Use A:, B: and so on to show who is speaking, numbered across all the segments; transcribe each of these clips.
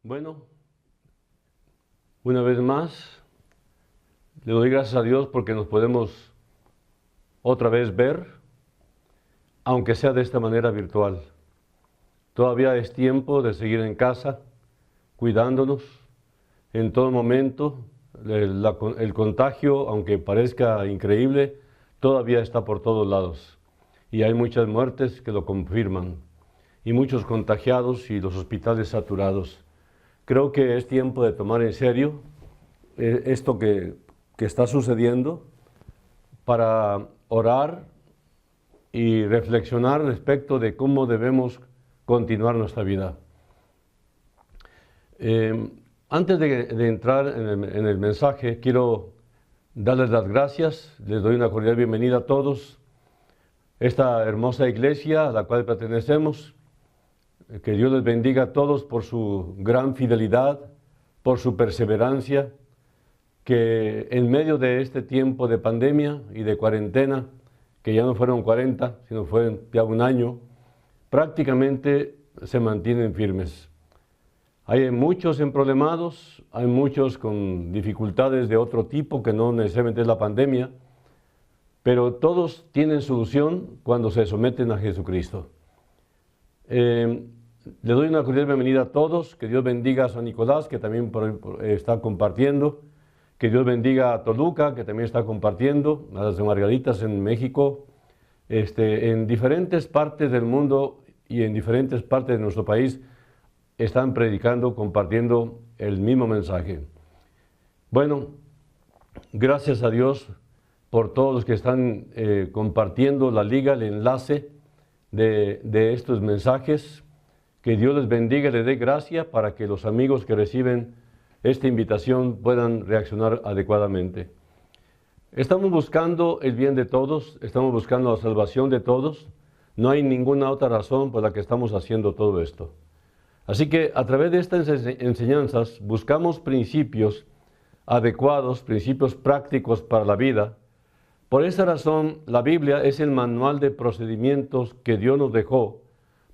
A: Bueno, una vez más, le doy gracias a Dios porque nos podemos otra vez ver, aunque sea de esta manera virtual. Todavía es tiempo de seguir en casa, cuidándonos en todo momento. El contagio, aunque parezca increíble, todavía está por todos lados. Y hay muchas muertes que lo confirman, y muchos contagiados y los hospitales saturados. Creo que es tiempo de tomar en serio esto que está sucediendo para orar y reflexionar respecto de cómo debemos continuar nuestra vida. Antes de entrar en el mensaje, quiero darles las gracias, les doy una cordial bienvenida a todos, esta hermosa iglesia a la cual pertenecemos. Que Dios les bendiga a todos por su gran fidelidad, por su perseverancia, que en medio de este tiempo de pandemia y de cuarentena, que ya no fueron 40, sino fue ya un año, prácticamente se mantienen firmes. Hay muchos emproblemados, hay muchos con dificultades de otro tipo que no necesariamente es la pandemia, pero todos tienen solución cuando se someten a Jesucristo. Le doy una cordial bienvenida a todos, que Dios bendiga a San Nicolás, que también está compartiendo, que Dios bendiga a Toluca, que también está compartiendo, a las de Margaritas en México, en diferentes partes del mundo y en diferentes partes de nuestro país están predicando, compartiendo el mismo mensaje. Bueno, gracias a Dios por todos los que están compartiendo la liga, el enlace de estos mensajes. Que Dios les bendiga y les dé gracia para que los amigos que reciben esta invitación puedan reaccionar adecuadamente. Estamos buscando el bien de todos, estamos buscando la salvación de todos. No hay ninguna otra razón por la que estamos haciendo todo esto. Así que a través de estas enseñanzas buscamos principios adecuados, principios prácticos para la vida. Por esa razón, la Biblia es el manual de procedimientos que Dios nos dejó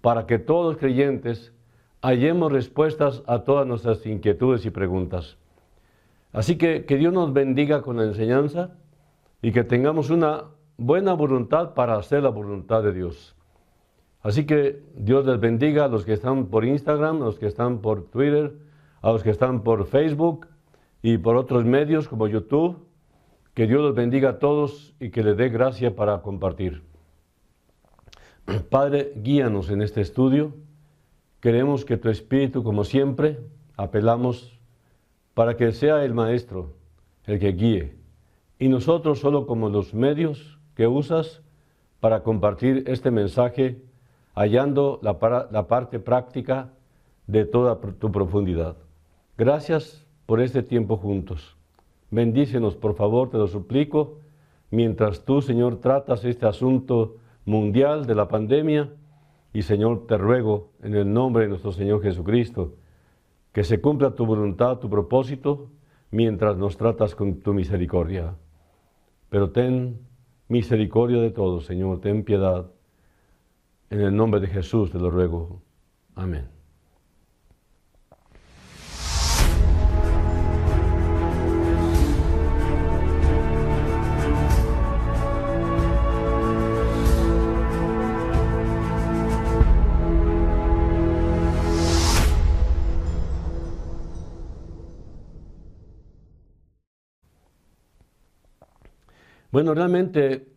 A: para que todos los creyentes hallemos respuestas a todas nuestras inquietudes y preguntas. Así que Dios nos bendiga con la enseñanza y que tengamos una buena voluntad para hacer la voluntad de Dios. Así que Dios les bendiga a los que están por Instagram, a los que están por Twitter, a los que están por Facebook y por otros medios como YouTube. Que Dios los bendiga a todos y que les dé gracia para compartir. Padre, guíanos en este estudio. Queremos que tu Espíritu, como siempre, apelamos para que sea el Maestro el que guíe, y nosotros solo como los medios que usas para compartir este mensaje, hallando la parte práctica de toda tu profundidad. Gracias por este tiempo juntos. Bendícenos, por favor, te lo suplico, mientras tú, Señor, tratas este asunto mundial de la pandemia, y Señor, te ruego en el nombre de nuestro Señor Jesucristo, que se cumpla tu voluntad, tu propósito, mientras nos tratas con tu misericordia. Pero ten misericordia de todos, Señor, ten piedad. En el nombre de Jesús te lo ruego. Amén. Bueno, realmente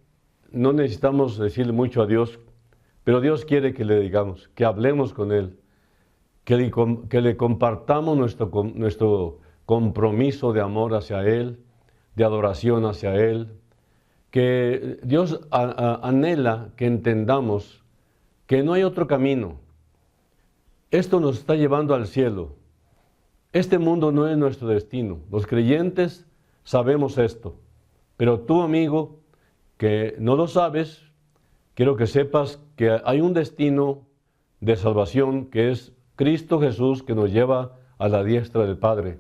A: no necesitamos decirle mucho a Dios, pero Dios quiere que le digamos, que hablemos con Él, que le compartamos nuestro compromiso de amor hacia Él, de adoración hacia Él, que Dios anhela que entendamos que no hay otro camino. Esto nos está llevando al cielo. Este mundo no es nuestro destino. Los creyentes sabemos esto. Pero tú, amigo, que no lo sabes, quiero que sepas que hay un destino de salvación que es Cristo Jesús, que nos lleva a la diestra del Padre.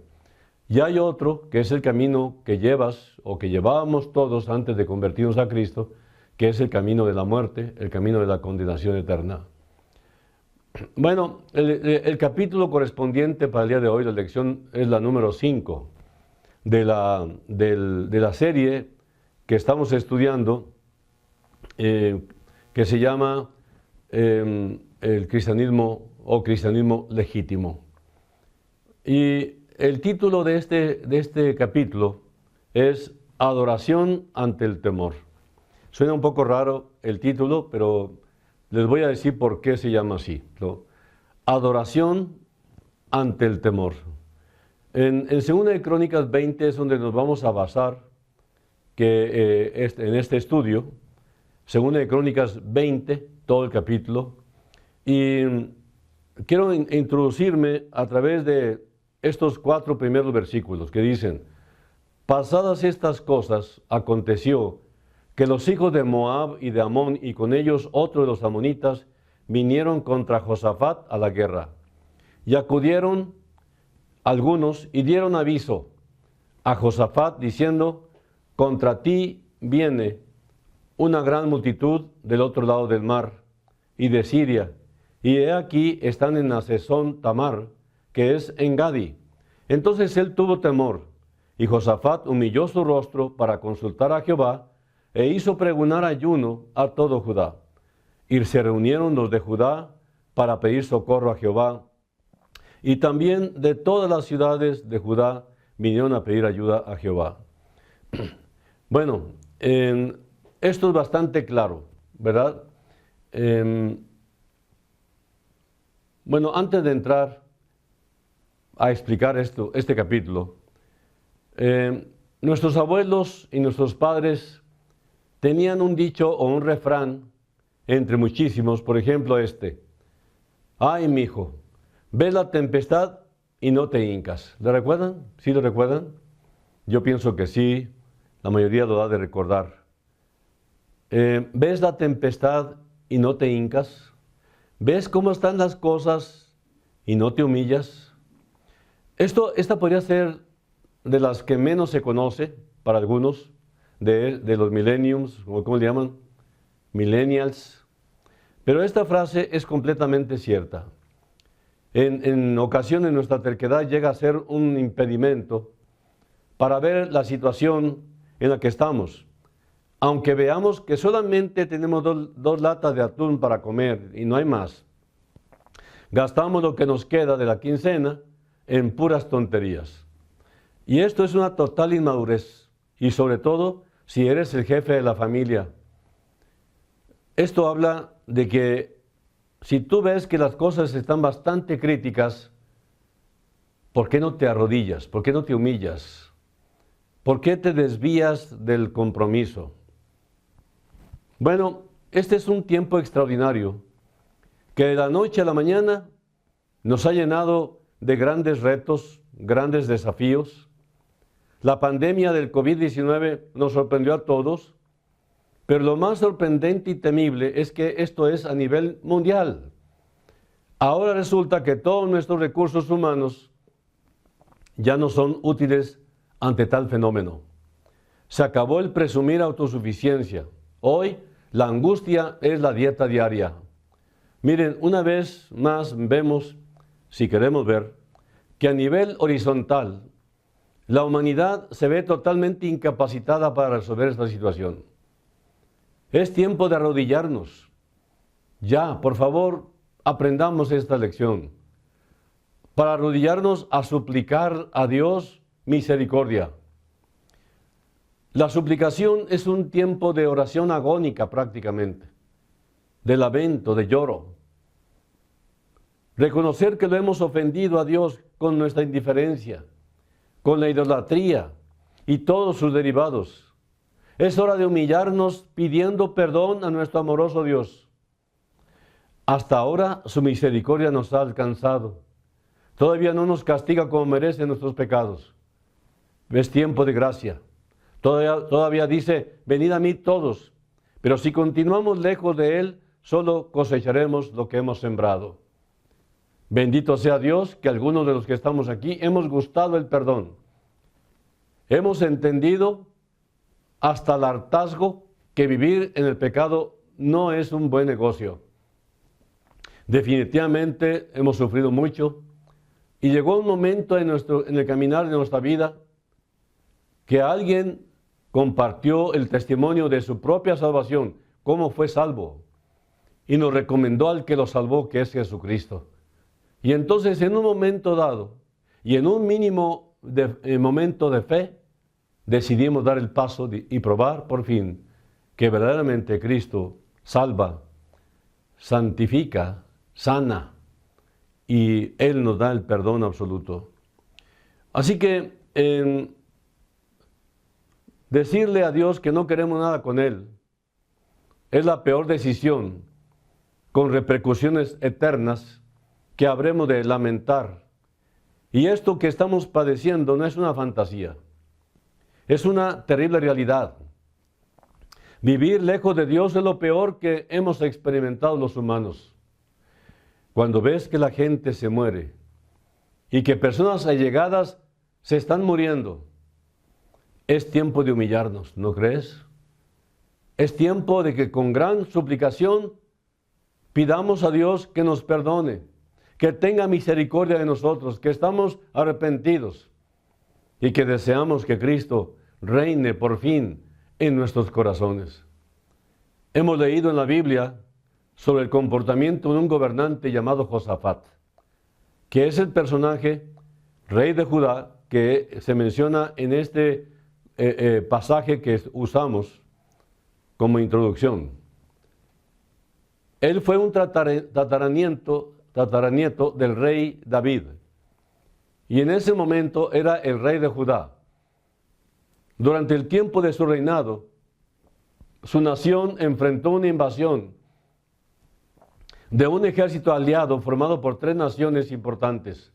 A: Y hay otro que es el camino que llevas o que llevábamos todos antes de convertirnos a Cristo, que es el camino de la muerte, el camino de la condenación eterna. Bueno, el capítulo correspondiente para el día de hoy, la lección es la número 5 de la serie que estamos estudiando, que se llama el cristianismo o cristianismo legítimo. Y el título de este capítulo es Adoración ante el temor. Suena un poco raro el título, pero les voy a decir por qué se llama así, ¿no? Adoración ante el temor. En 2 de Crónicas 20 es donde nos vamos a basar en este estudio. 2 de Crónicas 20, todo el capítulo. Y quiero introducirme a través de estos 4 primeros versículos que dicen: pasadas estas cosas, aconteció que los hijos de Moab y de Amón, y con ellos otros de los amonitas, vinieron contra Josafat a la guerra. Y acudieron algunos y dieron aviso a Josafat, diciendo: contra ti viene una gran multitud del otro lado del mar y de Siria, y he aquí están en Hasezón Tamar, que es en Gadi. Entonces él tuvo temor, y Josafat humilló su rostro para consultar a Jehová, e hizo pregonar ayuno a todo Judá. Y se reunieron los de Judá para pedir socorro a Jehová, y también de todas las ciudades de Judá vinieron a pedir ayuda a Jehová. Bueno, esto es bastante claro, ¿verdad? Bueno, antes de entrar a explicar este capítulo, nuestros abuelos y nuestros padres tenían un dicho o un refrán, entre muchísimos, por ejemplo ay, mijo, ves la tempestad y no te hincas. ¿Lo recuerdan? ¿Sí lo recuerdan? Yo pienso que sí, la mayoría lo ha de recordar. ¿Ves la tempestad y no te hincas? ¿Ves cómo están las cosas y no te humillas? Esta podría ser de las que menos se conoce para algunos, de los millenniums, ¿cómo le llaman? Millennials. Pero esta frase es completamente cierta. En ocasiones nuestra terquedad llega a ser un impedimento para ver la situación en la que estamos. Aunque veamos que solamente tenemos dos latas de atún para comer y no hay más, gastamos lo que nos queda de la quincena en puras tonterías. Y esto es una total inmadurez, y sobre todo si eres el jefe de la familia. Esto habla de que si tú ves que las cosas están bastante críticas, ¿por qué no te arrodillas? ¿Por qué no te humillas? ¿Por qué te desvías del compromiso? Bueno, este es un tiempo extraordinario que de la noche a la mañana nos ha llenado de grandes retos, grandes desafíos. La pandemia del COVID-19 nos sorprendió a todos, pero lo más sorprendente y temible es que esto es a nivel mundial. Ahora resulta que todos nuestros recursos humanos ya no son útiles ante tal fenómeno. Se acabó el presumir autosuficiencia. Hoy la angustia es la dieta diaria. Miren, una vez más vemos, si queremos ver, que a nivel horizontal la humanidad se ve totalmente incapacitada para resolver esta situación. Es tiempo de arrodillarnos. Ya, por favor, aprendamos esta lección. Para arrodillarnos a suplicar a Dios misericordia. La suplicación es un tiempo de oración agónica prácticamente, de lamento, de lloro. Reconocer que lo hemos ofendido a Dios con nuestra indiferencia, con la idolatría y todos sus derivados. Es hora de humillarnos pidiendo perdón a nuestro amoroso Dios. Hasta ahora su misericordia nos ha alcanzado. Todavía no nos castiga como merecen nuestros pecados. Es tiempo de gracia. Todavía dice, venid a mí todos. Pero si continuamos lejos de Él, solo cosecharemos lo que hemos sembrado. Bendito sea Dios que algunos de los que estamos aquí hemos gustado el perdón. Hemos entendido hasta el hartazgo que vivir en el pecado no es un buen negocio. Definitivamente hemos sufrido mucho y llegó un momento en el caminar de nuestra vida que alguien compartió el testimonio de su propia salvación, cómo fue salvo, y nos recomendó al que lo salvó, que es Jesucristo. Y entonces en un momento dado, y en un mínimo momento de fe, decidimos dar el paso y probar por fin que verdaderamente Cristo salva, santifica, sana, y Él nos da el perdón absoluto. Así que decirle a Dios que no queremos nada con Él es la peor decisión, con repercusiones eternas que habremos de lamentar. Y esto que estamos padeciendo no es una fantasía, es una terrible realidad. Vivir lejos de Dios es lo peor que hemos experimentado los humanos. Cuando ves que la gente se muere y que personas allegadas se están muriendo, es tiempo de humillarnos, ¿no crees? Es tiempo de que con gran suplicación pidamos a Dios que nos perdone, que tenga misericordia de nosotros, que estamos arrepentidos y que deseamos que Cristo reine por fin en nuestros corazones. Hemos leído en la Biblia sobre el comportamiento de un gobernante llamado Josafat, que es el personaje, rey de Judá, que se menciona en este pasaje que usamos como introducción. Él fue un tataranieto del rey David, y en ese momento era el rey de Judá. Durante el tiempo de su reinado, su nación enfrentó una invasión de un ejército aliado formado por 3 naciones importantes: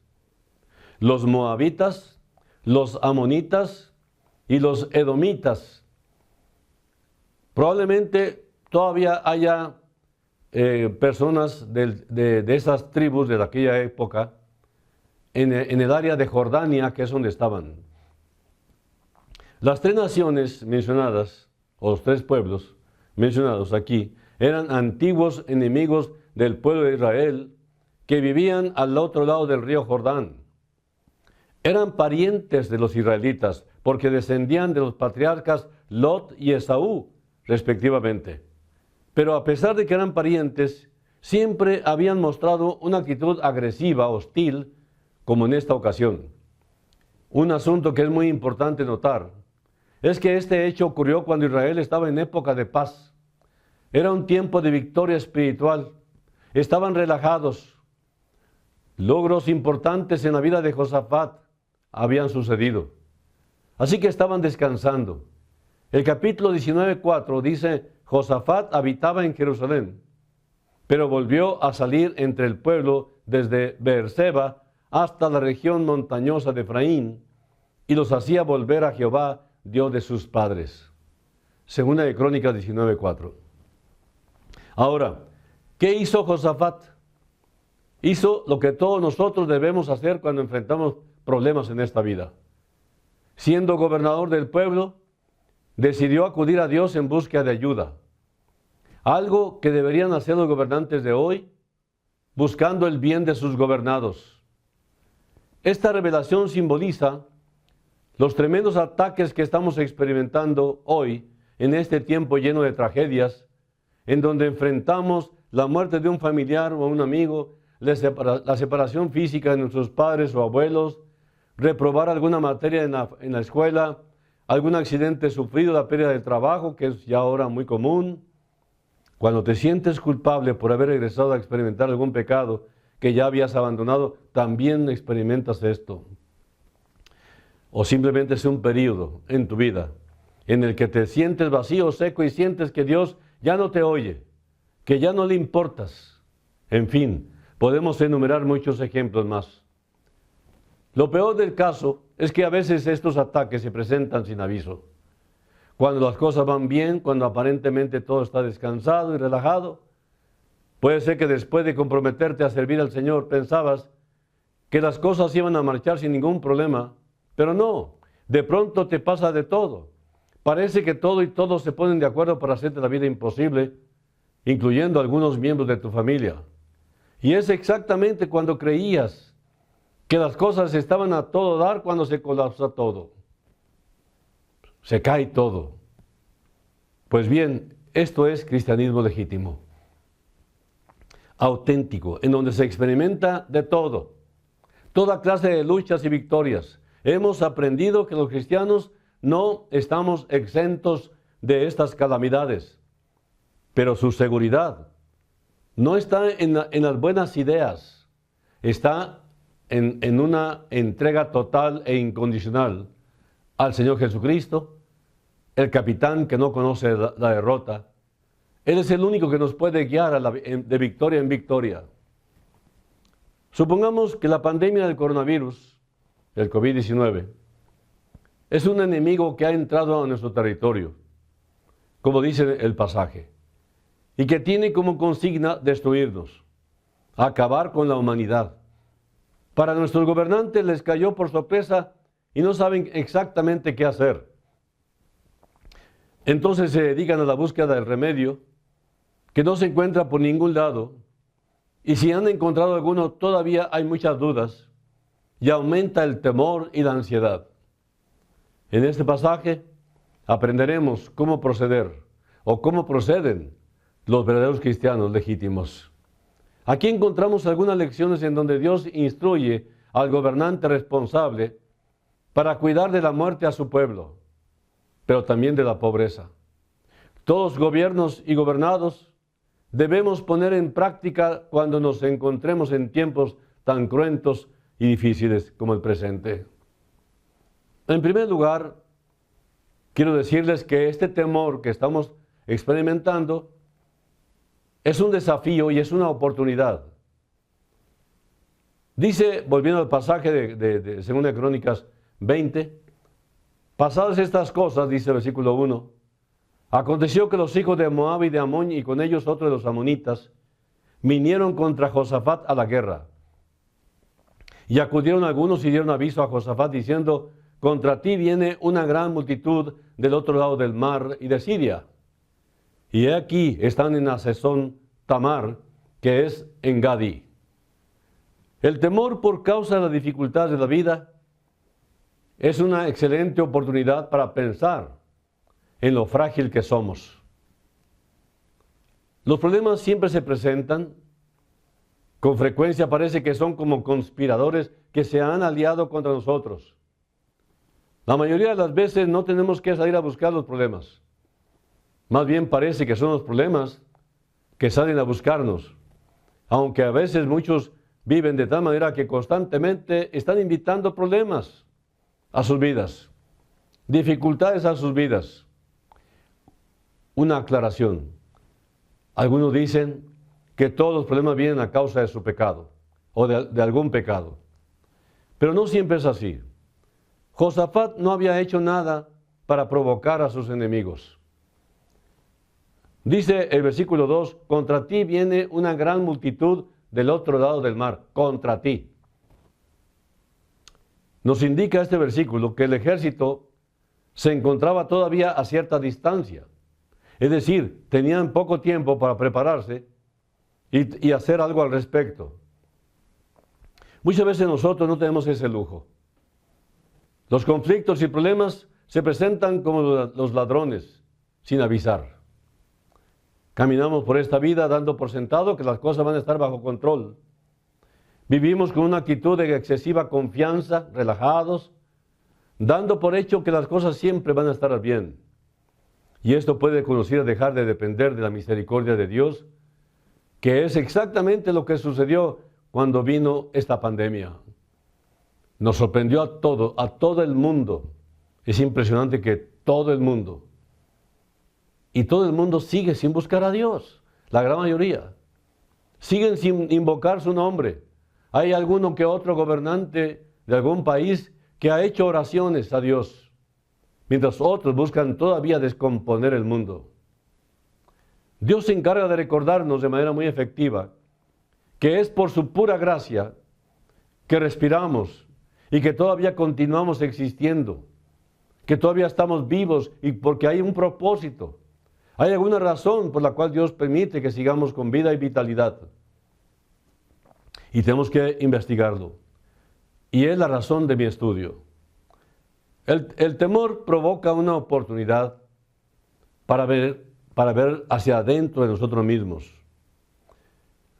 A: los moabitas, los amonitas y los edomitas. Probablemente todavía haya personas de esas tribus de aquella época en el área de Jordania, que es donde estaban. Las 3 naciones mencionadas, o los 3 pueblos mencionados aquí, eran antiguos enemigos del pueblo de Israel que vivían al otro lado del río Jordán. Eran parientes de los israelitas porque descendían de los patriarcas Lot y Esaú, respectivamente. Pero a pesar de que eran parientes, siempre habían mostrado una actitud agresiva, hostil, como en esta ocasión. Un asunto que es muy importante notar es que este hecho ocurrió cuando Israel estaba en época de paz. Era un tiempo de victoria espiritual. Estaban relajados. Logros importantes en la vida de Josafat habían sucedido. Así que estaban descansando. El capítulo 19:4 dice: Josafat habitaba en Jerusalén, pero volvió a salir entre el pueblo desde Beerseba hasta la región montañosa de Efraín, y los hacía volver a Jehová, Dios de sus padres. Segunda de Crónicas 19:4. Ahora, ¿qué hizo Josafat? Hizo lo que todos nosotros debemos hacer cuando enfrentamos problemas en esta vida. Siendo gobernador del pueblo, decidió acudir a Dios en búsqueda de ayuda. Algo que deberían hacer los gobernantes de hoy, buscando el bien de sus gobernados. Esta revelación simboliza los tremendos ataques que estamos experimentando hoy en este tiempo lleno de tragedias, en donde enfrentamos la muerte de un familiar o un amigo, la separación física de nuestros padres o abuelos, reprobar alguna materia en la escuela, algún accidente sufrido, la pérdida del trabajo, que es ya ahora muy común. Cuando te sientes culpable por haber regresado a experimentar algún pecado que ya habías abandonado, también experimentas esto. O simplemente es un periodo en tu vida en el que te sientes vacío, seco y sientes que Dios ya no te oye, que ya no le importas. En fin, podemos enumerar muchos ejemplos más. Lo peor del caso es que a veces estos ataques se presentan sin aviso. Cuando las cosas van bien, cuando aparentemente todo está descansado y relajado, puede ser que después de comprometerte a servir al Señor pensabas que las cosas iban a marchar sin ningún problema, pero no, de pronto te pasa de todo. Parece que todo y todos se ponen de acuerdo para hacerte la vida imposible, incluyendo algunos miembros de tu familia. Y es exactamente cuando creías que las cosas estaban a todo dar cuando se colapsa todo. Se cae todo. Pues bien, esto es cristianismo legítimo, auténtico, en donde se experimenta de todo, toda clase de luchas y victorias. Hemos aprendido que los cristianos no estamos exentos de estas calamidades, pero su seguridad no está en las buenas ideas, está en una entrega total e incondicional al Señor Jesucristo, el capitán que no conoce la derrota. Él es el único que nos puede guiar de victoria en victoria. Supongamos que la pandemia del coronavirus, el COVID-19, es un enemigo que ha entrado a nuestro territorio, como dice el pasaje, y que tiene como consigna destruirnos, acabar con la humanidad. Para nuestros gobernantes les cayó por sorpresa y no saben exactamente qué hacer. Entonces se dedican a la búsqueda del remedio, que no se encuentra por ningún lado, y si han encontrado alguno, todavía hay muchas dudas, y aumenta el temor y la ansiedad. En este pasaje aprenderemos cómo proceder, o cómo proceden los verdaderos cristianos legítimos. Aquí encontramos algunas lecciones en donde Dios instruye al gobernante responsable para cuidar de la muerte a su pueblo, pero también de la pobreza. Todos gobiernos y gobernados debemos poner en práctica cuando nos encontremos en tiempos tan cruentos y difíciles como el presente. En primer lugar, quiero decirles que este temor que estamos experimentando es un desafío y es una oportunidad. Dice, volviendo al pasaje de 2 Crónicas 20, pasadas estas cosas, dice el versículo 1, aconteció que los hijos de Moab y de Amón y con ellos otros de los amonitas vinieron contra Josafat a la guerra. Y acudieron algunos y dieron aviso a Josafat diciendo, contra ti viene una gran multitud del otro lado del mar y de Siria. Y he aquí están en Hasezón Tamar, que es en Gadí. El temor por causa de las dificultades de la vida es una excelente oportunidad para pensar en lo frágil que somos. Los problemas siempre se presentan. Con frecuencia parece que son como conspiradores que se han aliado contra nosotros. La mayoría de las veces no tenemos que salir a buscar los problemas. Más bien parece que son los problemas que salen a buscarnos. Aunque a veces muchos viven de tal manera que constantemente están invitando problemas a sus vidas, dificultades a sus vidas. Una aclaración. Algunos dicen que todos los problemas vienen a causa de su pecado o de algún pecado. Pero no siempre es así. Josafat no había hecho nada para provocar a sus enemigos. Dice el versículo 2, contra ti viene una gran multitud del otro lado del mar, contra ti. Nos indica este versículo que el ejército se encontraba todavía a cierta distancia. Es decir, tenían poco tiempo para prepararse y hacer algo al respecto. Muchas veces nosotros no tenemos ese lujo. Los conflictos y problemas se presentan como los ladrones, sin avisar. Caminamos por esta vida dando por sentado que las cosas van a estar bajo control. Vivimos con una actitud de excesiva confianza, relajados, dando por hecho que las cosas siempre van a estar bien. Y esto puede conducir a dejar de depender de la misericordia de Dios, que es exactamente lo que sucedió cuando vino esta pandemia. Nos sorprendió a todo el mundo. Es impresionante que todo el mundo, y todo el mundo sigue sin buscar a Dios, la gran mayoría. Siguen sin invocar su nombre. Hay alguno que otro gobernante de algún país que ha hecho oraciones a Dios, mientras otros buscan todavía descomponer el mundo. Dios se encarga de recordarnos de manera muy efectiva que es por su pura gracia que respiramos y que todavía continuamos existiendo, que todavía estamos vivos y porque hay un propósito. Hay alguna razón por la cual Dios permite que sigamos con vida y vitalidad. y tenemos que investigarlo. Y es la razón de mi estudio. El temor provoca una oportunidad para ver hacia adentro de nosotros mismos.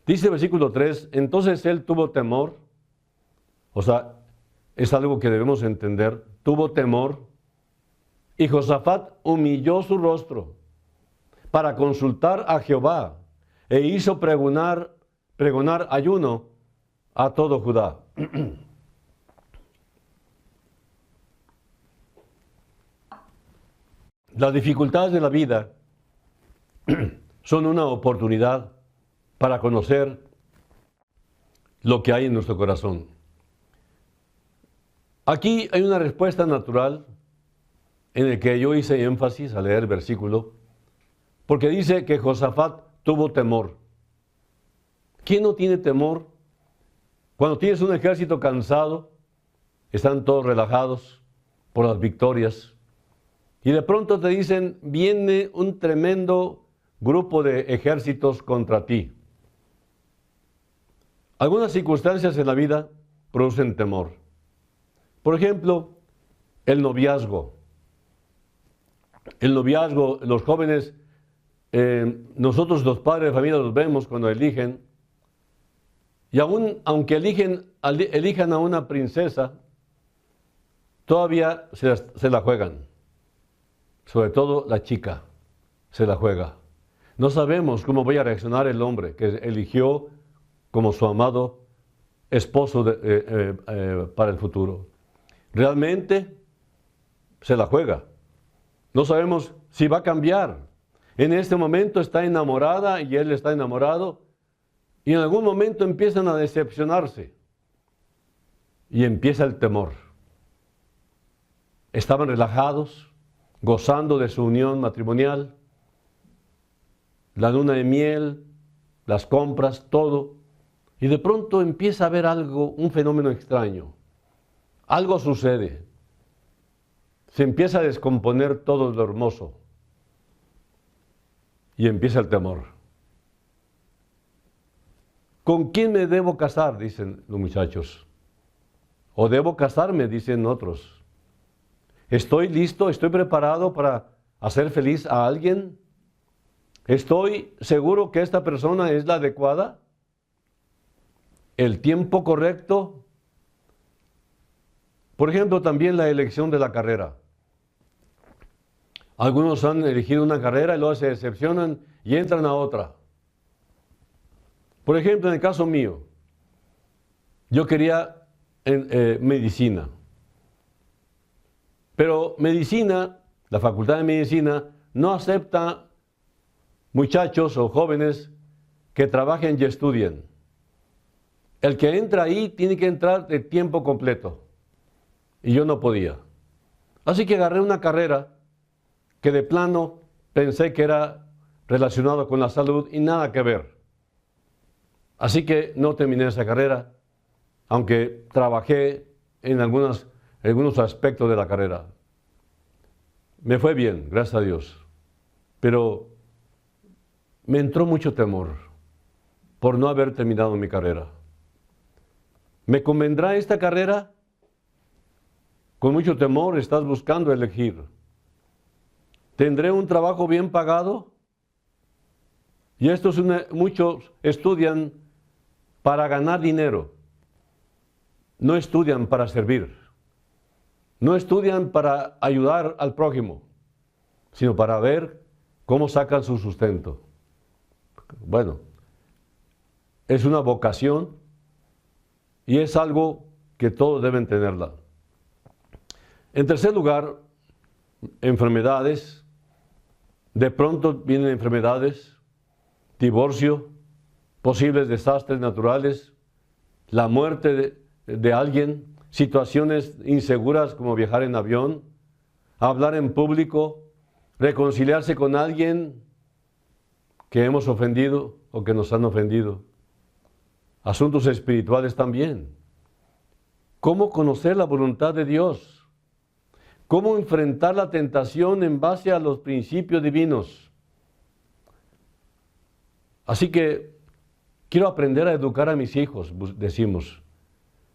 A: Dice el versículo 3, entonces él tuvo temor, o sea, es algo que debemos entender, tuvo temor, y Josafat humilló su rostro para consultar a Jehová, e hizo pregonar ayuno a todo Judá. Las dificultades de la vida son una oportunidad para conocer lo que hay en nuestro corazón. Aquí hay una respuesta natural en la que yo hice énfasis al leer el versículo, porque dice que Josafat tuvo temor. ¿Quién no tiene temor? Cuando tienes un ejército cansado, están todos relajados por las victorias, y de pronto te dicen, viene un tremendo grupo de ejércitos contra ti. Algunas circunstancias en la vida producen temor. Por ejemplo, el noviazgo. El noviazgo, los jóvenes, nosotros los padres de familia los vemos cuando eligen, y aunque elijan a una princesa, todavía se la juegan. Sobre todo la chica se la juega. No sabemos cómo vaya a reaccionar el hombre que eligió como su amado esposo para el futuro. Realmente se la juega. No sabemos si va a cambiar. En este momento está enamorada y él está enamorado, y en algún momento empiezan a decepcionarse y empieza el temor. Estaban relajados, gozando de su unión matrimonial, la luna de miel, las compras, todo, y de pronto empieza a haber algo, un fenómeno extraño. Algo sucede. Se empieza a descomponer todo lo hermoso y empieza el temor. ¿Con quién me debo casar?, dicen los muchachos. ¿O debo casarme?, dicen otros. ¿Estoy listo? ¿Estoy preparado para hacer feliz a alguien? ¿Estoy seguro que esta persona es la adecuada? ¿El tiempo correcto? Por ejemplo, también la elección de la carrera. Algunos han elegido una carrera y luego se decepcionan y entran a otra. Por ejemplo, en el caso mío, yo quería medicina. Pero medicina, la Facultad de Medicina, no acepta muchachos o jóvenes que trabajen y estudien. El que entra ahí tiene que entrar de tiempo completo. Y yo no podía. Así que agarré una carrera que de plano pensé que era relacionada con la salud y nada que ver. Así que no terminé esa carrera, aunque trabajé en algunos aspectos de la carrera. Me fue bien, gracias a Dios. Pero me entró mucho temor por no haber terminado mi carrera. ¿Me convendrá esta carrera? Con mucho temor estás buscando elegir. ¿Tendré un trabajo bien pagado? Y muchos estudian para ganar dinero. No estudian para servir. No estudian para ayudar al prójimo, sino para ver cómo sacan su sustento. Bueno, es una vocación y es algo que todos deben tenerla. En tercer lugar, enfermedades. De pronto vienen enfermedades, divorcio, posibles desastres naturales, la muerte de alguien, situaciones inseguras como viajar en avión, hablar en público, reconciliarse con alguien que hemos ofendido o que nos han ofendido. Asuntos espirituales también. ¿Cómo conocer la voluntad de Dios? ¿Cómo enfrentar la tentación en base a los principios divinos? Así que Quiero aprender a educar a mis hijos, decimos,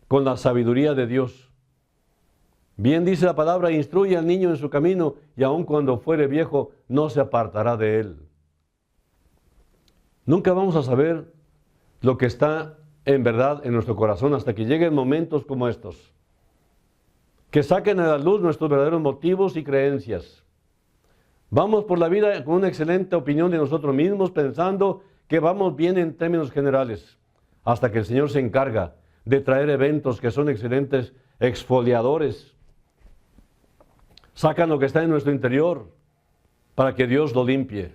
A: con la sabiduría de Dios. Bien dice la palabra, instruye al niño en su camino y aun cuando fuere viejo no se apartará de él. Nunca vamos a saber lo que está en verdad en nuestro corazón hasta que lleguen momentos como estos, que saquen a la luz nuestros verdaderos motivos y creencias. Vamos por la vida con una excelente opinión de nosotros mismos, pensando que vamos bien en términos generales, hasta que el Señor se encarga de traer eventos que son excelentes exfoliadores. Sacan lo que está en nuestro interior para que Dios lo limpie.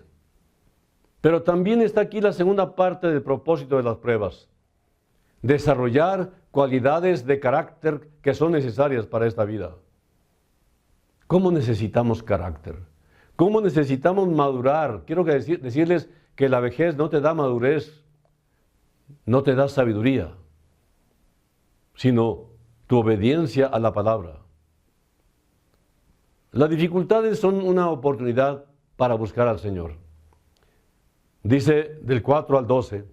A: Pero también está aquí la segunda parte del propósito de las pruebas. Desarrollar cualidades de carácter que son necesarias para esta vida. ¿Cómo necesitamos carácter? ¿Cómo necesitamos madurar? Quiero decirles que la vejez no te da madurez, no te da sabiduría, sino tu obediencia a la palabra. Las dificultades son una oportunidad para buscar al Señor. Dice del 4 al 12,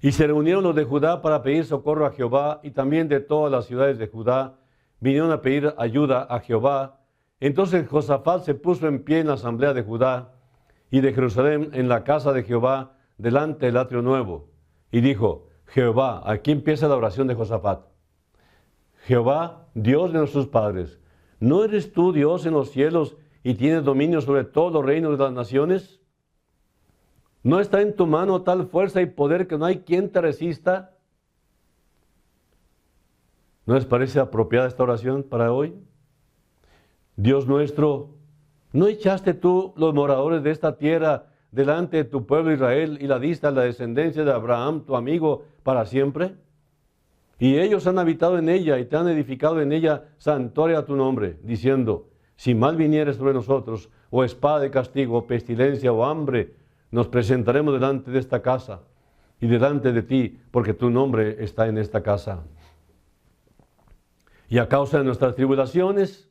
A: y se reunieron los de Judá para pedir socorro a Jehová, y también de todas las ciudades de Judá vinieron a pedir ayuda a Jehová. Entonces Josafat se puso en pie en la asamblea de Judá y de Jerusalén en la casa de Jehová delante del atrio nuevo, y dijo, Jehová, aquí empieza la oración de Josafat, Jehová, Dios de nuestros padres, ¿no eres tú Dios en los cielos y tienes dominio sobre todos los reinos de las naciones? ¿No está en tu mano tal fuerza y poder que no hay quien te resista? ¿No les parece apropiada esta oración para hoy? Dios nuestro, ¿no echaste tú los moradores de esta tierra delante de tu pueblo Israel y la diste a la descendencia de Abraham, tu amigo, para siempre? Y ellos han habitado en ella y te han edificado en ella santuario a tu nombre, diciendo, si mal viniere sobre nosotros, o espada de castigo, o pestilencia, o hambre, nos presentaremos delante de esta casa y delante de ti, porque tu nombre está en esta casa. Y a causa de nuestras tribulaciones,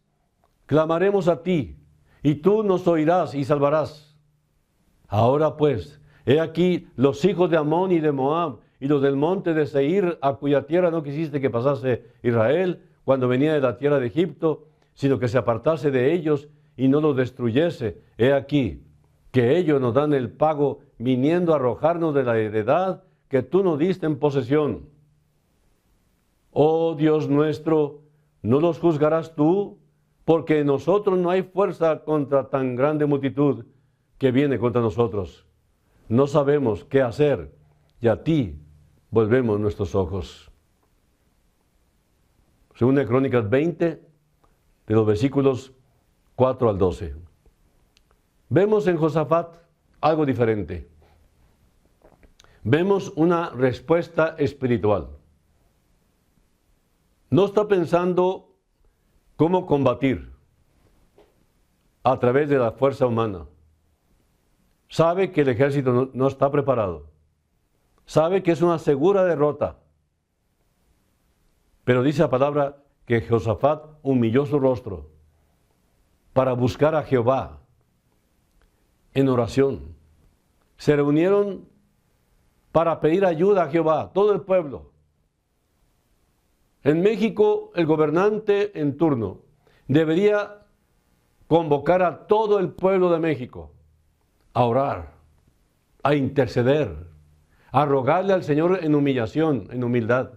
A: clamaremos a ti, y tú nos oirás y salvarás. Ahora pues, he aquí los hijos de Amón y de Moab, y los del monte de Seir, a cuya tierra no quisiste que pasase Israel, cuando venía de la tierra de Egipto, sino que se apartase de ellos y no los destruyese. He aquí, que ellos nos dan el pago, viniendo a arrojarnos de la heredad que tú nos diste en posesión. Oh Dios nuestro, ¿no los juzgarás tú? Porque en nosotros no hay fuerza contra tan grande multitud que viene contra nosotros. No sabemos qué hacer, y a ti volvemos nuestros ojos. Segunda de Crónicas 20, de los versículos 4 al 12. Vemos en Josafat algo diferente. Vemos una respuesta espiritual. No está pensando cómo combatir a través de la fuerza humana. Sabe que el ejército no está preparado. Sabe que es una segura derrota. Pero dice la palabra que Josafat humilló su rostro para buscar a Jehová en oración. Se reunieron para pedir ayuda a Jehová, todo el pueblo. En México, el gobernante en turno debería convocar a todo el pueblo de México a orar, a interceder, a rogarle al Señor en humillación, en humildad.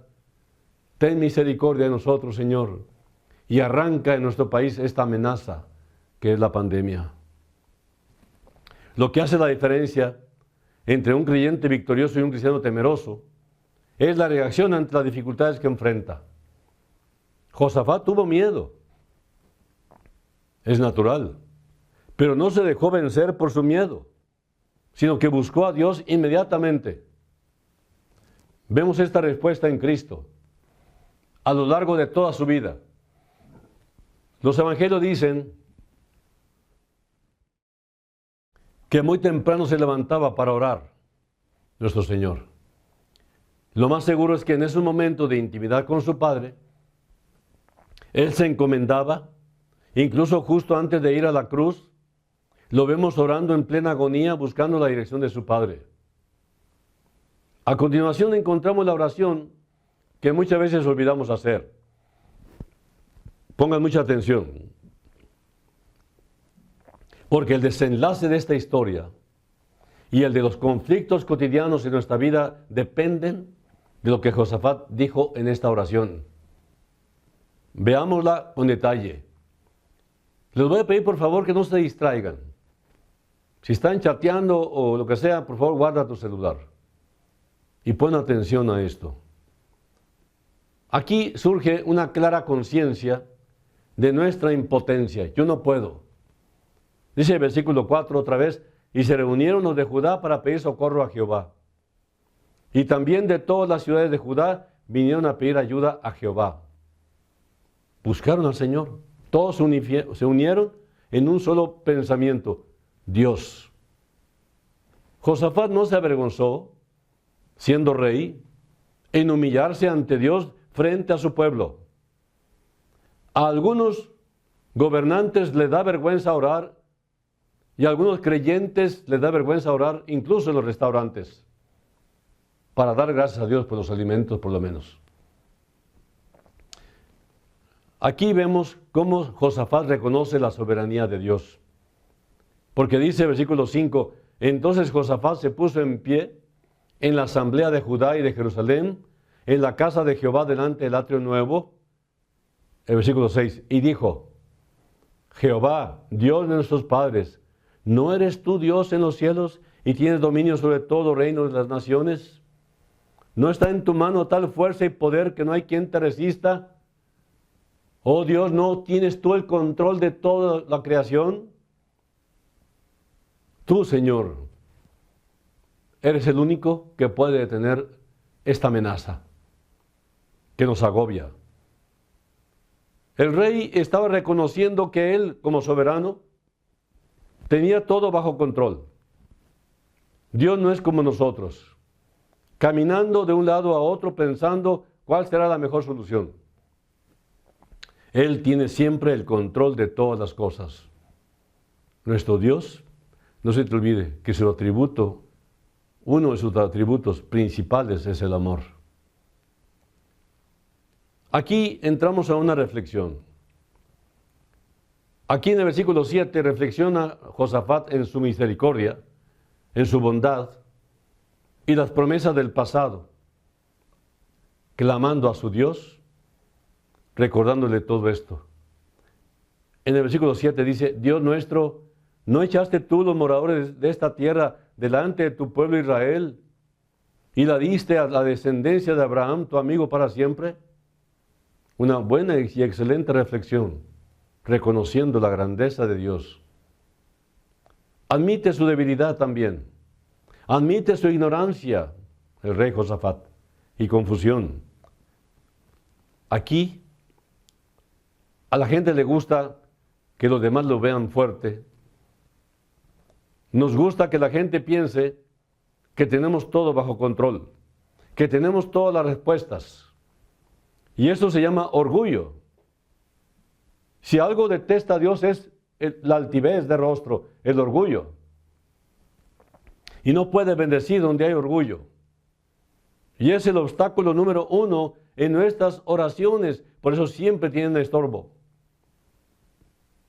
A: Ten misericordia de nosotros, Señor, y arranca en nuestro país esta amenaza que es la pandemia. Lo que hace la diferencia entre un creyente victorioso y un cristiano temeroso es la reacción ante las dificultades que enfrenta. Josafat tuvo miedo, es natural, pero no se dejó vencer por su miedo, sino que buscó a Dios inmediatamente. Vemos esta respuesta en Cristo a lo largo de toda su vida. Los evangelios dicen que muy temprano se levantaba para orar nuestro Señor. Lo más seguro es que en esos momentos de intimidad con su Padre, Él se encomendaba, incluso justo antes de ir a la cruz, lo vemos orando en plena agonía, buscando la dirección de su Padre. A continuación encontramos la oración que muchas veces olvidamos hacer. Pongan mucha atención, porque el desenlace de esta historia y el de los conflictos cotidianos en nuestra vida dependen de lo que Josafat dijo en esta oración. Veámosla con detalle. Les voy a pedir por favor que no se distraigan. Si están chateando o lo que sea, por favor guarda tu celular y pon atención a esto. Aquí surge una clara conciencia de nuestra impotencia. Yo no puedo. Dice el versículo 4 otra vez, y se reunieron los de Judá para pedir socorro a Jehová. Y también de todas las ciudades de Judá vinieron a pedir ayuda a Jehová. Buscaron al Señor. Todos se unieron en un solo pensamiento. Dios. Josafat no se avergonzó, siendo rey, en humillarse ante Dios frente a su pueblo. A algunos gobernantes les da vergüenza orar y a algunos creyentes les da vergüenza orar incluso en los restaurantes para dar gracias a Dios por los alimentos por lo menos. Aquí vemos cómo Josafat reconoce la soberanía de Dios. Porque dice versículo 5, entonces Josafat se puso en pie en la asamblea de Judá y de Jerusalén, en la casa de Jehová delante del atrio nuevo. El versículo 6, y dijo, Jehová, Dios de nuestros padres, ¿no eres tú Dios en los cielos y tienes dominio sobre todo reino de las naciones? ¿No está en tu mano tal fuerza y poder que no hay quien te resista? Oh Dios, ¿no tienes tú el control de toda la creación? Tú, Señor, eres el único que puede detener esta amenaza que nos agobia. El rey estaba reconociendo que él, como soberano, tenía todo bajo control. Dios no es como nosotros, caminando de un lado a otro pensando cuál será la mejor solución. Él tiene siempre el control de todas las cosas. Nuestro Dios, no se te olvide que su atributo, uno de sus atributos principales es el amor. Aquí entramos a una reflexión. Aquí en el versículo 7 reflexiona Josafat en su misericordia, en su bondad y las promesas del pasado, clamando a su Dios, recordándole todo esto. En el versículo 7 dice, Dios nuestro, ¿no echaste tú los moradores de esta tierra delante de tu pueblo Israel y la diste a la descendencia de Abraham, tu amigo para siempre? Una buena y excelente reflexión, reconociendo la grandeza de Dios. Admite su debilidad también. Admite su ignorancia, el rey Josafat, y confusión. Aquí, a la gente le gusta que los demás lo vean fuerte. Nos gusta que la gente piense que tenemos todo bajo control, que tenemos todas las respuestas. Y eso se llama orgullo. Si algo detesta a Dios es la altivez de rostro, el orgullo. Y no puede bendecir donde hay orgullo. Y es el obstáculo número 1 en nuestras oraciones. Por eso siempre tienen estorbo.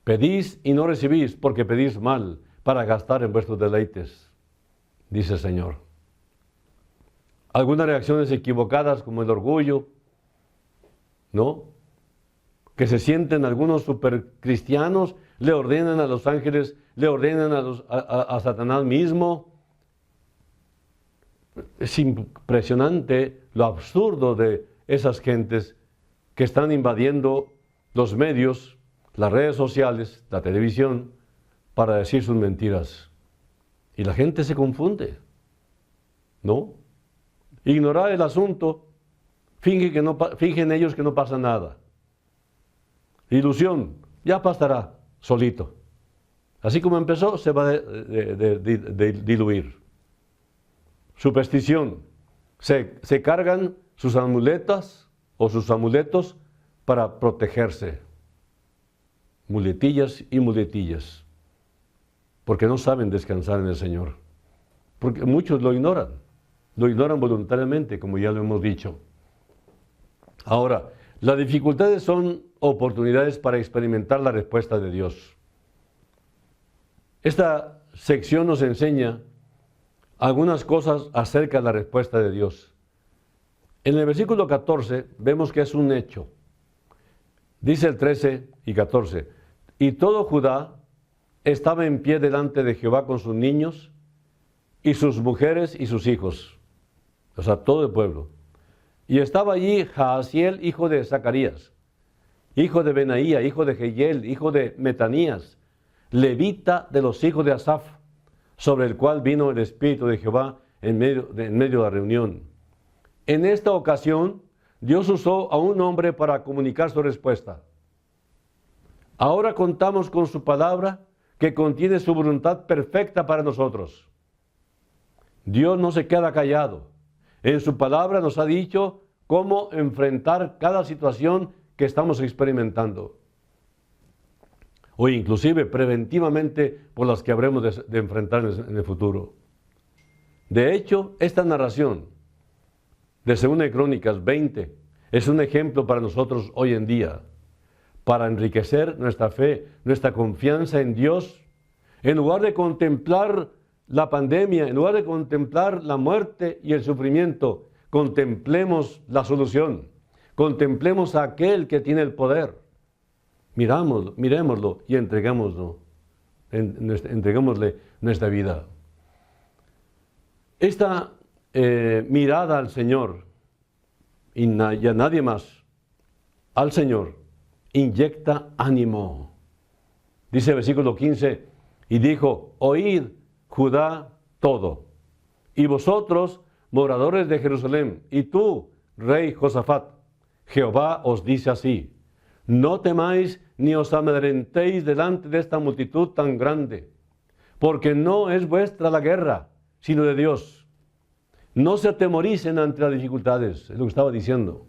A: Pedís y no recibís, porque pedís mal, para gastar en vuestros deleites, dice el Señor. Algunas reacciones equivocadas como el orgullo, ¿no? Que se sienten algunos supercristianos, le ordenan a los ángeles, le ordenan a Satanás mismo. Es impresionante lo absurdo de esas gentes que están invadiendo los medios, las redes sociales, la televisión, para decir sus mentiras. Y la gente se confunde, ¿no? Ignorar el asunto, fingen ellos que no pasa nada. Ilusión, ya pasará solito. Así como empezó, se va a diluir. Superstición, se cargan sus amuletas o sus amuletos para protegerse. Muletillas y muletillas. Porque no saben descansar en el Señor. Porque muchos lo ignoran. lo ignoran voluntariamente, como ya lo hemos dicho. Ahora, las dificultades son oportunidades para experimentar la respuesta de Dios. Esta sección nos enseña algunas cosas acerca de la respuesta de Dios. En el versículo 14 vemos que es un hecho. Dice el 13 y 14, y todo Judá estaba en pie delante de Jehová con sus niños y sus mujeres y sus hijos, o sea, todo el pueblo. Y estaba allí Jaasiel, hijo de Zacarías, hijo de Benaía, hijo de Jehiel, hijo de Metanías, levita de los hijos de Asaf, sobre el cual vino el Espíritu de Jehová en medio de la reunión. En esta ocasión, Dios usó a un hombre para comunicar su respuesta. Ahora contamos con su palabra que contiene su voluntad perfecta para nosotros. Dios no se queda callado. En su palabra nos ha dicho cómo enfrentar cada situación que estamos experimentando, o inclusive preventivamente por las que habremos de enfrentar en el futuro. De hecho, esta narración de 2 Crónicas 20 es un ejemplo para nosotros hoy en día, para enriquecer nuestra fe, nuestra confianza en Dios. En lugar de contemplar la pandemia, en lugar de contemplar la muerte y el sufrimiento, contemplemos la solución, contemplemos a aquel que tiene el poder. Miremoslo y entreguémosle nuestra vida. Esta mirada al Señor y a nadie más, al Señor, inyecta ánimo. Dice el versículo 15, y dijo, oíd Judá todo, y vosotros, moradores de Jerusalén, y tú, rey Josafat, Jehová os dice así, no temáis ni os amedrentéis delante de esta multitud tan grande, porque no es vuestra la guerra, sino de Dios. No se atemoricen ante las dificultades, es lo que estaba diciendo.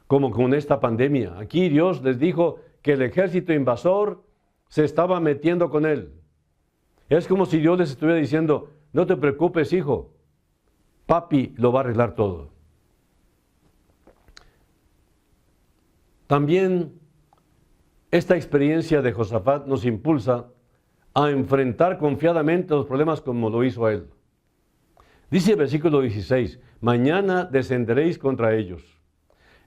A: Como con esta pandemia. Aquí Dios les dijo que el ejército invasor se estaba metiendo con él. Es como si Dios les estuviera diciendo, no te preocupes, hijo, papi lo va a arreglar todo. También esta experiencia de Josafat nos impulsa a enfrentar confiadamente los problemas como lo hizo él. Dice el versículo 16, mañana descenderéis contra ellos.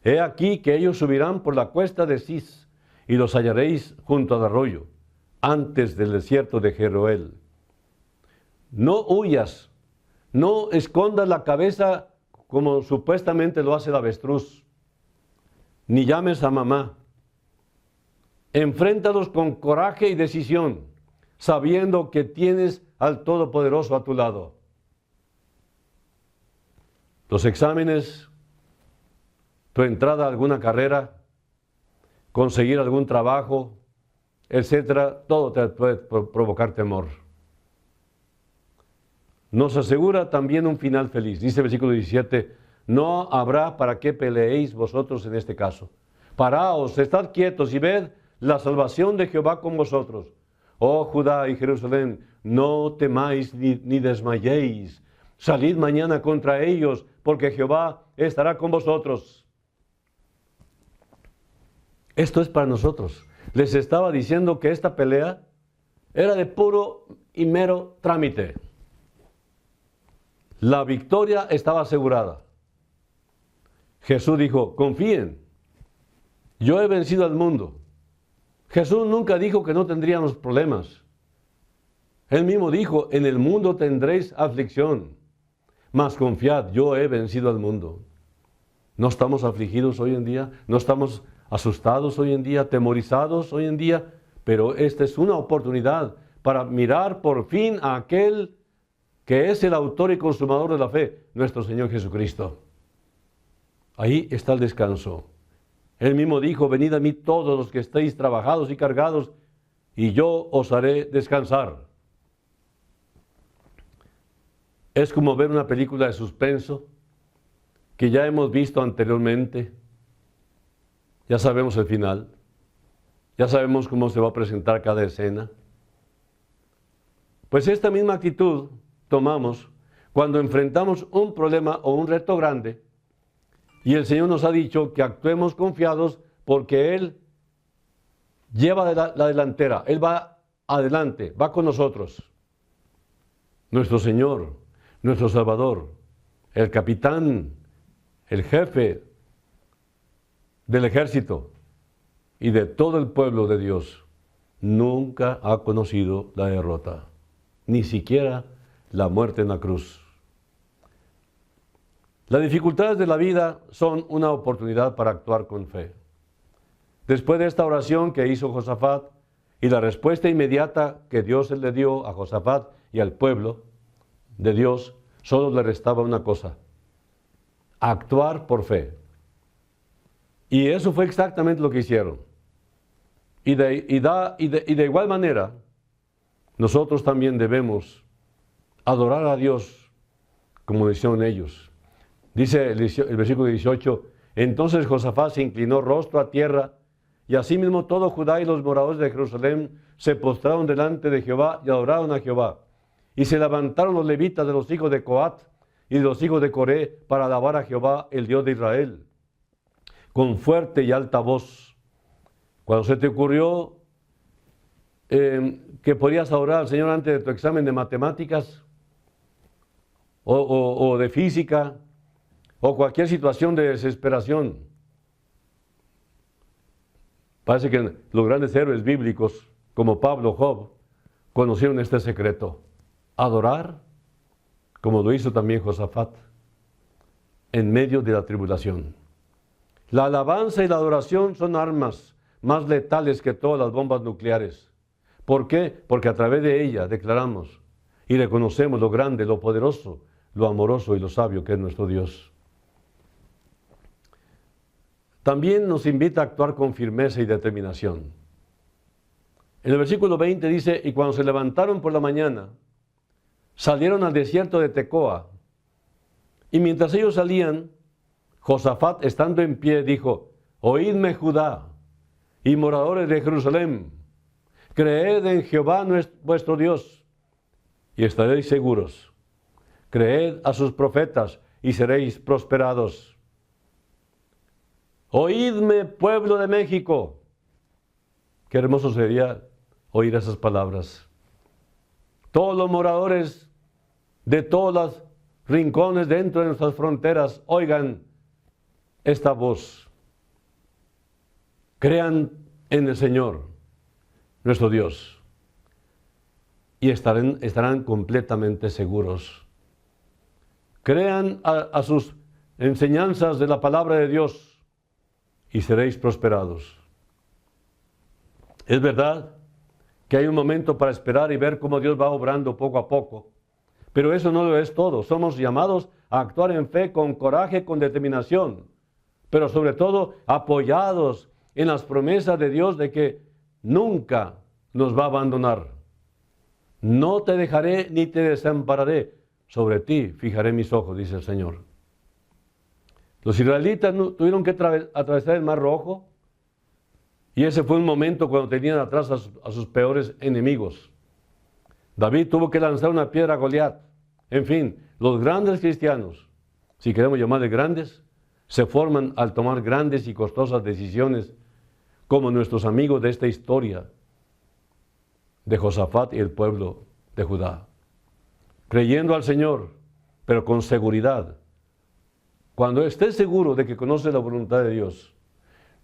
A: He aquí que ellos subirán por la cuesta de Cis, y los hallaréis junto al arroyo, antes del desierto de Jeroel. No huyas, no escondas la cabeza como supuestamente lo hace el avestruz, ni llames a mamá. Enfréntalos con coraje y decisión, sabiendo que tienes al Todopoderoso a tu lado. Los exámenes, tu entrada a alguna carrera, conseguir algún trabajo, etcétera, todo te puede provocar temor. Nos asegura también un final feliz. Dice el versículo 17, no habrá para qué peleéis vosotros en este caso. Paraos, estad quietos y ved la salvación de Jehová con vosotros. Oh Judá y Jerusalén, no temáis ni desmayéis. Salid mañana contra ellos, porque Jehová estará con vosotros. Esto es para nosotros. Les estaba diciendo que esta pelea era de puro y mero trámite. La victoria estaba asegurada. Jesús dijo, confíen, yo he vencido al mundo. Jesús nunca dijo que no tendríamos problemas. Él mismo dijo, en el mundo tendréis aflicción, mas confiad, yo he vencido al mundo. No estamos afligidos hoy en día, no estamos asustados hoy en día, atemorizados hoy en día, pero esta es una oportunidad para mirar por fin a aquel que es el autor y consumador de la fe, nuestro Señor Jesucristo. Ahí está el descanso. Él mismo dijo, venid a mí todos los que estéis trabajados y cargados, y yo os haré descansar. Es como ver una película de suspenso que ya hemos visto anteriormente. Ya sabemos el final. Ya sabemos cómo se va a presentar cada escena. Pues esta misma actitud tomamos cuando enfrentamos un problema o un reto grande, y el Señor nos ha dicho que actuemos confiados porque Él lleva la delantera, Él va adelante, va con nosotros. Nuestro Señor, nuestro Salvador, el capitán, el jefe del ejército y de todo el pueblo de Dios, nunca ha conocido la derrota, ni siquiera la muerte en la cruz. Las dificultades de la vida son una oportunidad para actuar con fe. Después de esta oración que hizo Josafat y la respuesta inmediata que Dios le dio a Josafat y al pueblo de Dios, solo le restaba una cosa: actuar por fe. Y eso fue exactamente lo que hicieron. Y de igual manera, nosotros también debemos adorar a Dios como hicieron ellos. Dice el versículo 18, entonces Josafat se inclinó rostro a tierra, y asimismo todo Judá y los moradores de Jerusalén se postraron delante de Jehová y adoraron a Jehová. Y se levantaron los levitas de los hijos de Coat y de los hijos de Coré para alabar a Jehová, el Dios de Israel, con fuerte y alta voz. Cuando se te ocurrió que podías adorar al Señor antes de tu examen de matemáticas o de física o cualquier situación de desesperación, parece que los grandes héroes bíblicos como Pablo, Job, conocieron este secreto: adorar, como lo hizo también Josafat, en medio de la tribulación. La alabanza y la adoración son armas más letales que todas las bombas nucleares. ¿Por qué? Porque a través de ella declaramos y reconocemos lo grande, lo poderoso, lo amoroso y lo sabio que es nuestro Dios. También nos invita a actuar con firmeza y determinación. En el versículo 20 dice, y cuando se levantaron por la mañana, salieron al desierto de Tecoa. Y mientras ellos salían, Josafat, estando en pie, dijo, oídme Judá y moradores de Jerusalén, creed en Jehová vuestro Dios y estaréis seguros. Creed a sus profetas y seréis prosperados. Oídme, pueblo de México. Qué hermoso sería oír esas palabras. Todos los moradores de todos los rincones dentro de nuestras fronteras, oigan esta voz. Crean en el Señor, nuestro Dios, y estarán completamente seguros. Crean a sus enseñanzas de la palabra de Dios y seréis prosperados. Es verdad que hay un momento para esperar y ver cómo Dios va obrando poco a poco, pero eso no lo es todo. Somos llamados a actuar en fe con coraje, con determinación, pero sobre todo apoyados en las promesas de Dios de que nunca nos va a abandonar. No te dejaré ni te desampararé, sobre ti fijaré mis ojos, dice el Señor. Los israelitas tuvieron que atravesar el Mar Rojo, y ese fue un momento cuando tenían atrás a sus peores enemigos. David tuvo que lanzar una piedra a Goliat. En fin, los grandes cristianos, si queremos llamarles grandes, se forman al tomar grandes y costosas decisiones, como nuestros amigos de esta historia de Josafat y el pueblo de Judá. Creyendo al Señor, pero con seguridad. Cuando estés seguro de que conoces la voluntad de Dios,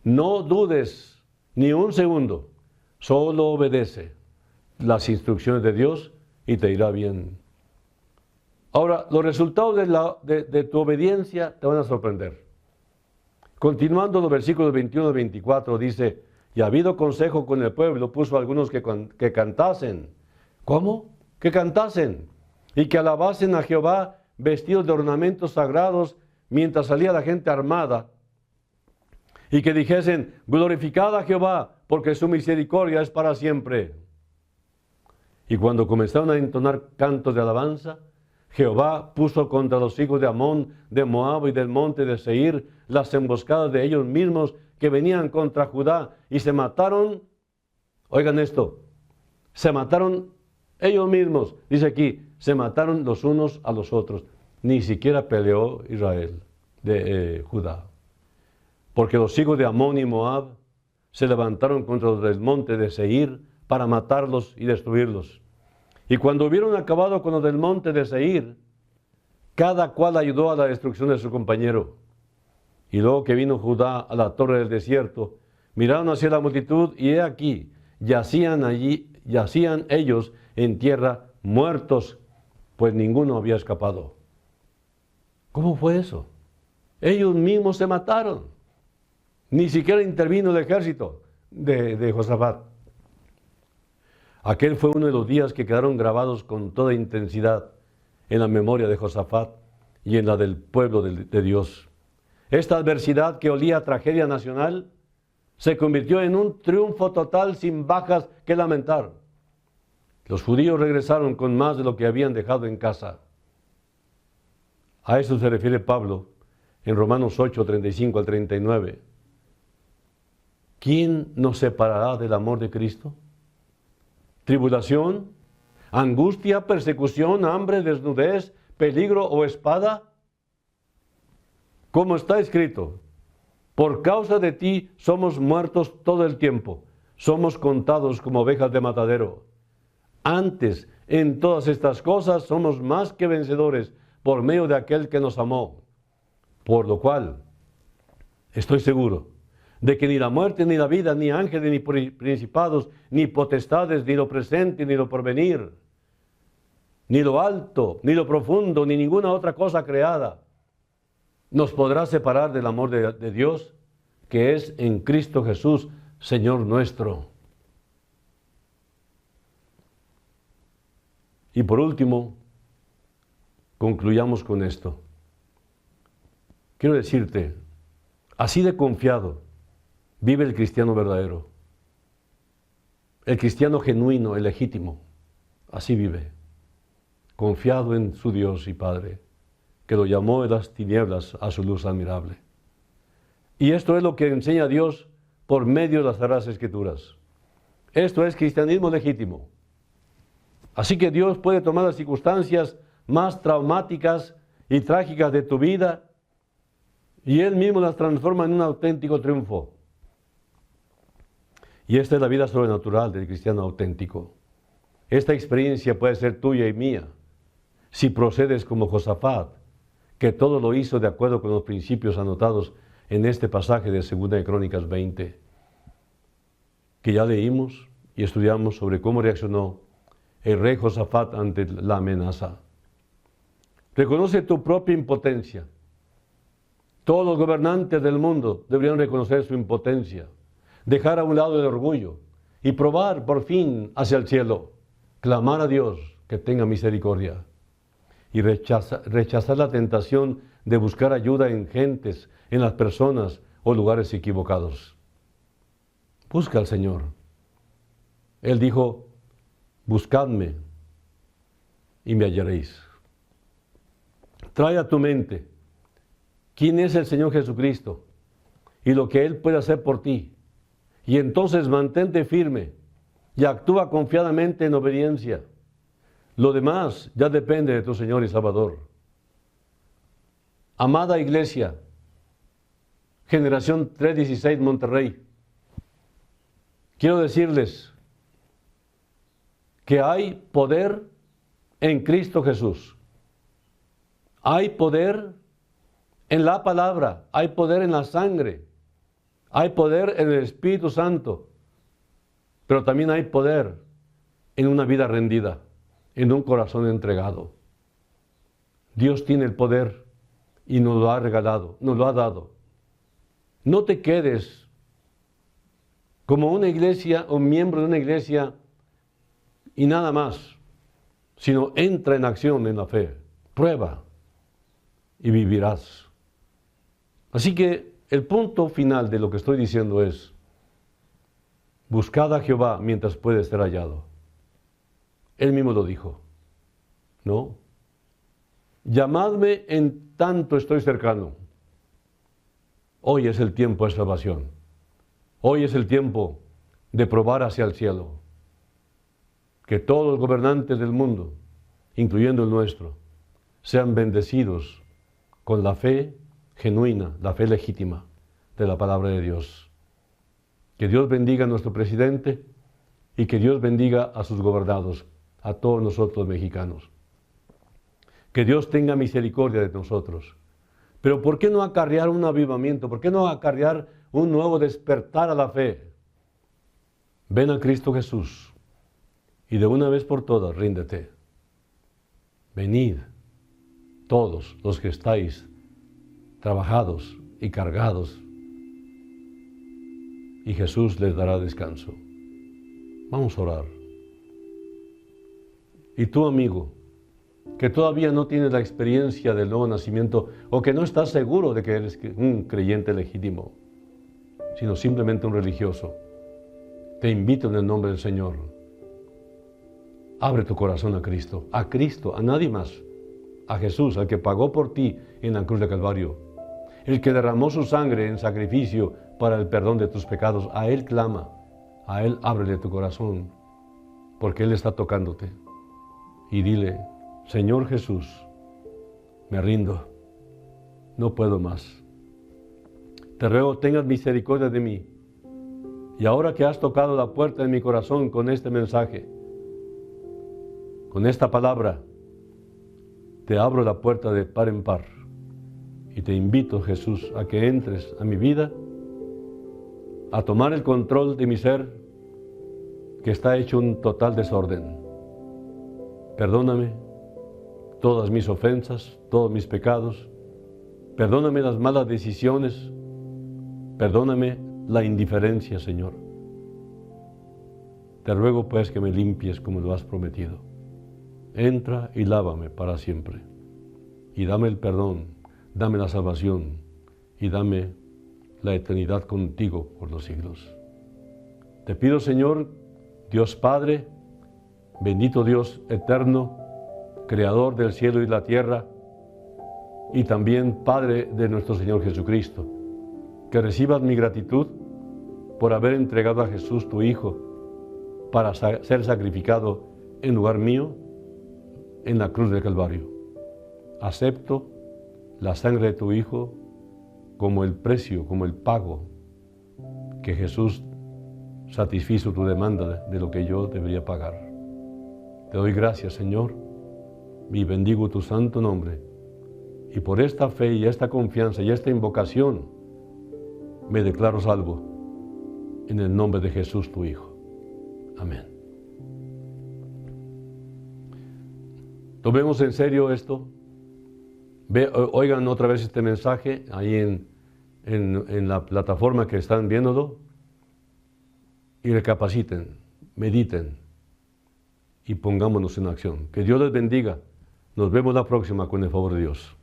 A: no dudes ni un segundo, solo obedece las instrucciones de Dios y te irá bien. Ahora, los resultados de tu obediencia te van a sorprender. Continuando los versículos 21 y 24, dice, y habido consejo con el pueblo, puso a algunos que cantasen. ¿Cómo? Que cantasen y que alabasen a Jehová vestidos de ornamentos sagrados mientras salía la gente armada, y que dijesen, glorificad a Jehová, porque su misericordia es para siempre. Y cuando comenzaron a entonar cantos de alabanza, Jehová puso contra los hijos de Amón, de Moab y del monte de Seir, las emboscadas de ellos mismos que venían contra Judá, y se mataron, oigan esto, se mataron ellos mismos, dice aquí, se mataron los unos a los otros. Ni siquiera peleó Israel, Judá. Porque los hijos de Amón y Moab se levantaron contra los del monte de Seir para matarlos y destruirlos. Y cuando hubieron acabado con los del monte de Seir, cada cual ayudó a la destrucción de su compañero. Y luego que vino Judá a la torre del desierto, miraron hacia la multitud y he aquí, yacían ellos en tierra muertos, pues ninguno había escapado. ¿Cómo fue eso? Ellos mismos se mataron. Ni siquiera intervino el ejército de Josafat. Aquel fue uno de los días que quedaron grabados con toda intensidad en la memoria de Josafat y en la del pueblo de Dios. Esta adversidad que olía a tragedia nacional se convirtió en un triunfo total sin bajas que lamentar. Los judíos regresaron con más de lo que habían dejado en casa. A eso se refiere Pablo en Romanos 8, 35 al 39. ¿Quién nos separará del amor de Cristo? ¿Tribulación? ¿Angustia? ¿Persecución? ¿Hambre? ¿Desnudez? ¿Peligro o espada? Como está escrito, por causa de ti somos muertos todo el tiempo, somos contados como ovejas de matadero. Antes, en todas estas cosas, somos más que vencedores por medio de aquel que nos amó. Por lo cual, estoy seguro de que ni la muerte, ni la vida, ni ángeles, ni principados, ni potestades, ni lo presente, ni lo porvenir, ni lo alto, ni lo profundo, ni ninguna otra cosa creada, nos podrá separar del amor de Dios, que es en Cristo Jesús, Señor nuestro. Y por último, concluyamos con esto. Quiero decirte, así de confiado vive el cristiano verdadero. El cristiano genuino, el legítimo, así vive, confiado en su Dios y Padre, que lo llamó de las tinieblas a su luz admirable. Y esto es lo que enseña Dios por medio de las Sagradas Escrituras. Esto es cristianismo legítimo. Así que Dios puede tomar las circunstancias más traumáticas y trágicas de tu vida y Él mismo las transforma en un auténtico triunfo. Y esta es la vida sobrenatural del cristiano auténtico. Esta experiencia puede ser tuya y mía si procedes como Josafat, que todo lo hizo de acuerdo con los principios anotados en este pasaje de 2 de Crónicas 20, que ya leímos y estudiamos sobre cómo reaccionó el rey Josafat ante la amenaza. Reconoce tu propia impotencia. Todos los gobernantes del mundo deberían reconocer su impotencia, dejar a un lado el orgullo y probar por fin hacia el cielo, clamar a Dios que tenga misericordia y rechazar la tentación de buscar ayuda en gentes, en las personas o lugares equivocados. Busca al Señor. Él dijo, buscadme y me hallaréis. Trae a tu mente quién es el Señor Jesucristo y lo que Él puede hacer por ti. Y entonces mantente firme y actúa confiadamente en obediencia. Lo demás ya depende de tu Señor y Salvador. Amada Iglesia, Generación 316 Monterrey, quiero decirles que hay poder en Cristo Jesús. Hay poder en la palabra, hay poder en la sangre, hay poder en el Espíritu Santo, pero también hay poder en una vida rendida, en un corazón entregado. Dios tiene el poder y nos lo ha regalado, nos lo ha dado. No te quedes como una iglesia o miembro de una iglesia y nada más, sino entra en acción en la fe, prueba y vivirás. Así que el punto final de lo que estoy diciendo es, buscad a Jehová mientras puede ser hallado. Él mismo lo dijo, ¿no? Llamadme en tanto estoy cercano. Hoy es el tiempo de salvación. Hoy es el tiempo de probar hacia el cielo. Que todos los gobernantes del mundo incluyendo el nuestro, sean bendecidos con la fe genuina, la fe legítima de la palabra de Dios. Que Dios bendiga a nuestro presidente y que Dios bendiga a sus gobernados, a todos nosotros mexicanos. Que Dios tenga misericordia de nosotros. Pero ¿por qué no acarrear un avivamiento? ¿Por qué no acarrear un nuevo despertar a la fe? Ven a Cristo Jesús y de una vez por todas ríndete. Venid, todos los que estáis trabajados y cargados, y Jesús les dará descanso. Vamos a orar. Y tú, amigo, que todavía no tienes la experiencia del nuevo nacimiento o que no estás seguro de que eres un creyente legítimo, sino simplemente un religioso, te invito en el nombre del Señor. Abre tu corazón a Cristo, a nadie más, a Jesús, al que pagó por ti en la cruz de Calvario, el que derramó su sangre en sacrificio para el perdón de tus pecados. A Él clama, a Él ábrele tu corazón, porque Él está tocándote. Y dile: Señor Jesús, me rindo, no puedo más. Te ruego tengas misericordia de mí. Y ahora que has tocado la puerta de mi corazón con este mensaje, con esta palabra, te abro la puerta de par en par. Y te invito, Jesús, a que entres a mi vida, a tomar el control de mi ser, que está hecho un total desorden. Perdóname todas mis ofensas, todos mis pecados. Perdóname las malas decisiones. Perdóname la indiferencia, Señor. Te ruego pues que me limpies como lo has prometido. Entra y lávame para siempre. Y dame el perdón, dame la salvación y dame la eternidad contigo por los siglos. Te pido, Señor, Dios Padre, bendito Dios eterno, Creador del cielo y la tierra, y también Padre de nuestro Señor Jesucristo, que recibas mi gratitud por haber entregado a Jesús, tu Hijo, para ser sacrificado en lugar mío en la cruz del Calvario. Acepto la sangre de tu Hijo como el precio, como el pago que Jesús satisfizo tu demanda de lo que yo debería pagar. Te doy gracias, Señor, y bendigo tu santo nombre. Y por esta fe y esta confianza y esta invocación me declaro salvo en el nombre de Jesús, tu Hijo. Amén. Tomemos en serio esto. Oigan otra vez este mensaje ahí en la plataforma que están viéndolo y recapaciten, mediten y pongámonos en acción. Que Dios les bendiga. Nos vemos la próxima con el favor de Dios.